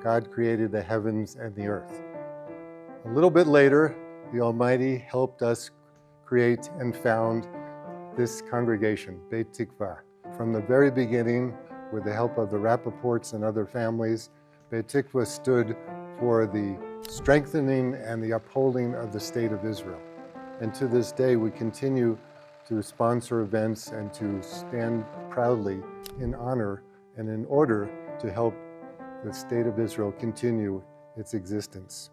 God created the heavens and the earth. A little bit later, the Almighty helped us create and found this congregation, Beit Tikva. From the very beginning, with the help of the Rappaports and other families, Beit Tikva stood for the strengthening and the upholding of the state of Israel. And to this day, we continue to sponsor events and to stand proudly in honor and in order to help the state of Israel continue its existence.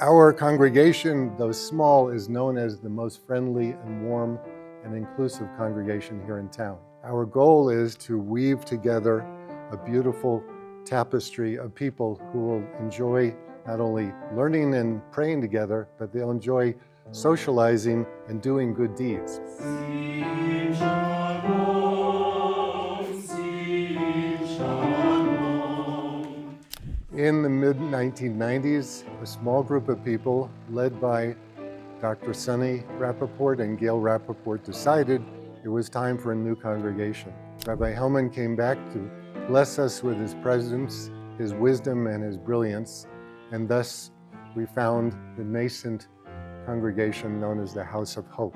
Our congregation, though small, is known as the most friendly and warm and inclusive congregation here in town. Our goal is to weave together a beautiful tapestry of people who will enjoy not only learning and praying together, but they'll enjoy socializing and doing good deeds. In the mid-1990s, a small group of people led by Dr. Sonny Rappaport and Gail Rappaport decided it was time for a new congregation. Rabbi Hellman came back to bless us with his presence, his wisdom, and his brilliance, and thus we found the nascent congregation known as the House of Hope.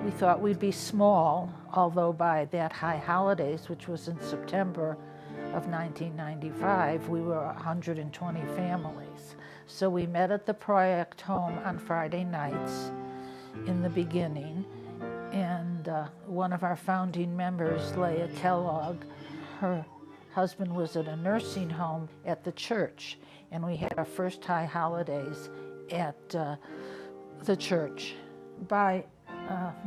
We thought we'd be small, although by that high holidays, which was in September of 1995, we were 120 families. So we met at the project home on Friday nights in the beginning, and one of our founding members, Leah Kellogg, her husband was at a nursing home at the church, and we had our first high holidays at the church. By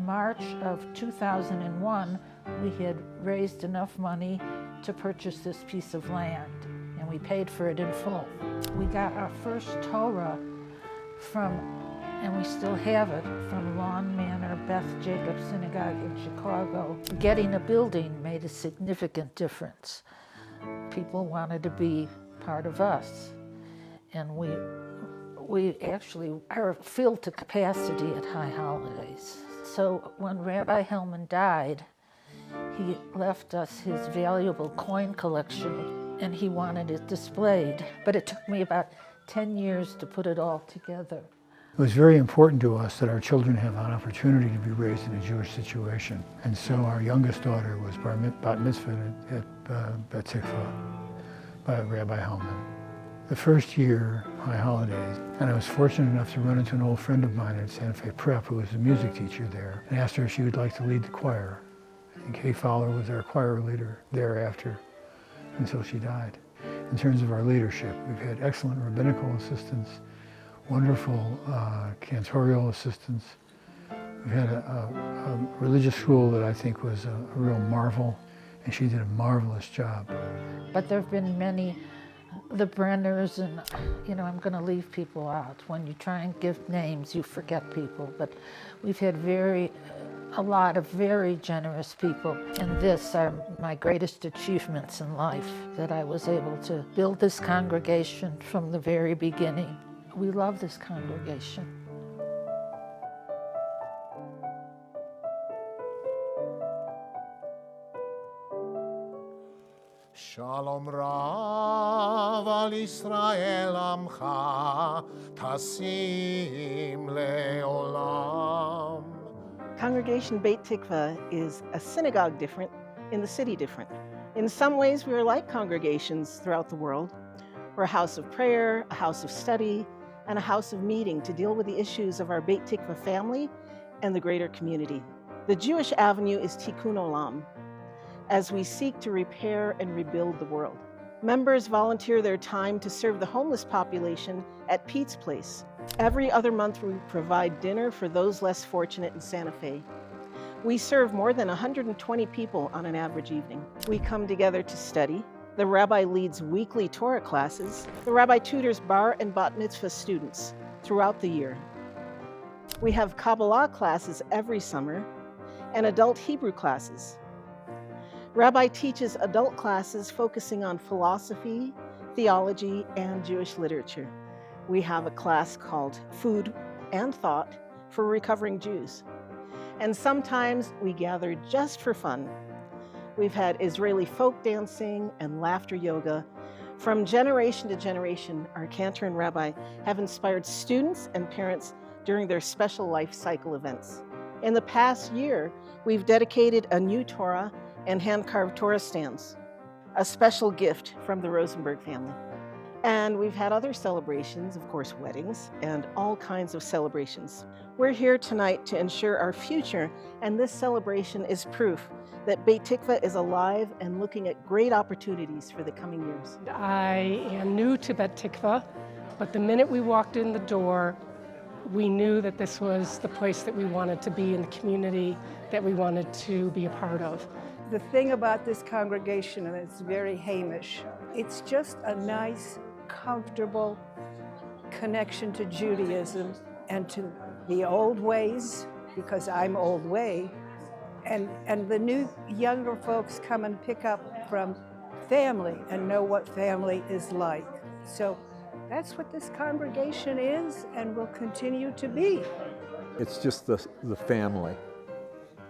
March of 2001, we had raised enough money to purchase this piece of land, and we paid for it in full. We got our first Torah from, and we still have it, from Lawn Manor Beth Jacob Synagogue in Chicago. Getting a building made a significant difference. People wanted to be part of us, and we actually are filled to capacity at high holidays. So when Rabbi Hellman died, he left us his valuable coin collection, and he wanted it displayed. But it took me about 10 years to put it all together. It was very important to us that our children have an opportunity to be raised in a Jewish situation. And so our youngest daughter was bat mitzvah at Beit Tikva by Rabbi Hellman. The first year, high holidays, and I was fortunate enough to run into an old friend of mine at Santa Fe Prep who was a music teacher there, and asked her if she would like to lead the choir. And Kay Fowler was our choir leader thereafter until she died. In terms of our leadership, we've had excellent rabbinical assistants, wonderful cantorial assistants. We've had a religious school that I think was a real marvel, and she did a marvelous job. But there have been many, the Brenners, and I'm going to leave people out. When you try and give names, you forget people. But we've had a lot of very generous people, and this are my greatest achievements in life, that I was able to build this congregation from the very beginning. We love this congregation. Shalom Rav al Yisrael Amcha Tasim Leolam. Congregation Beit Tikva is a synagogue different in the city different. In some ways, we are like congregations throughout the world. We're a house of prayer, a house of study, and a house of meeting to deal with the issues of our Beit Tikva family and the greater community. The Jewish avenue is Tikkun Olam, as we seek to repair and rebuild the world. Members volunteer their time to serve the homeless population at Pete's Place. Every other month, we provide dinner for those less fortunate in Santa Fe. We serve more than 120 people on an average evening. We come together to study. The rabbi leads weekly Torah classes. The rabbi tutors bar and bat mitzvah students throughout the year. We have Kabbalah classes every summer and adult Hebrew classes. Rabbi teaches adult classes focusing on philosophy, theology, and Jewish literature. We have a class called Food and Thought for recovering Jews. And sometimes we gather just for fun. We've had Israeli folk dancing and laughter yoga From generation to generation, our cantor and rabbi have inspired students and parents during their special life cycle events. In the past year, we've dedicated a new Torah and hand-carved Torah stands, a special gift from the Rosenberg family. And we've had other celebrations, of course, weddings, and all kinds of celebrations. We're here tonight to ensure our future, and this celebration is proof that Beit Tikva is alive and looking at great opportunities for the coming years. I am new to Beit Tikva, but the minute we walked in the door, we knew that this was the place that we wanted to be in the community that we wanted to be a part of. The thing about this congregation, and it's very Hamish, it's just a nice, comfortable connection to Judaism and to the old ways, because I'm old way, and the new younger folks come and pick up from family and know what family is like. So that's what this congregation is and will continue to be. It's just the family.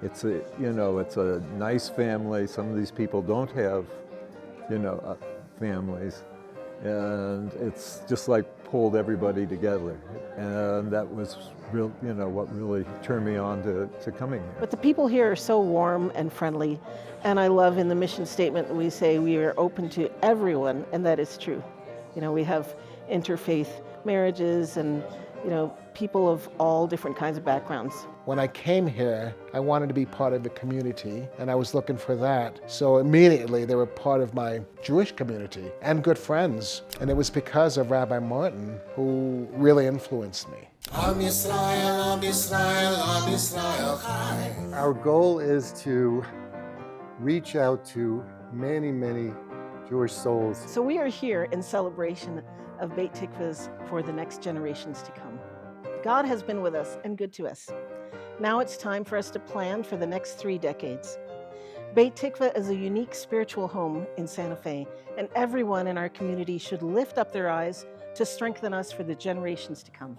It's a nice family. Some of these people don't have, families, and it's just like pulled everybody together. And that was what really turned me on to coming here. But the people here are so warm and friendly, and I love in the mission statement we say we are open to everyone, and that is true. We have interfaith marriages and people of all different kinds of backgrounds. When I came here, I wanted to be part of the community, and I was looking for that. So immediately they were part of my Jewish community and good friends. And it was because of Rabbi Martin who really influenced me. Our goal is to reach out to many, many Jewish souls. So we are here in celebration of Beit Tikva's for the next generations to come. God has been with us and good to us. Now it's time for us to plan for the next 3 decades. Beit Tikva is a unique spiritual home in Santa Fe, and everyone in our community should lift up their eyes to strengthen us for the generations to come.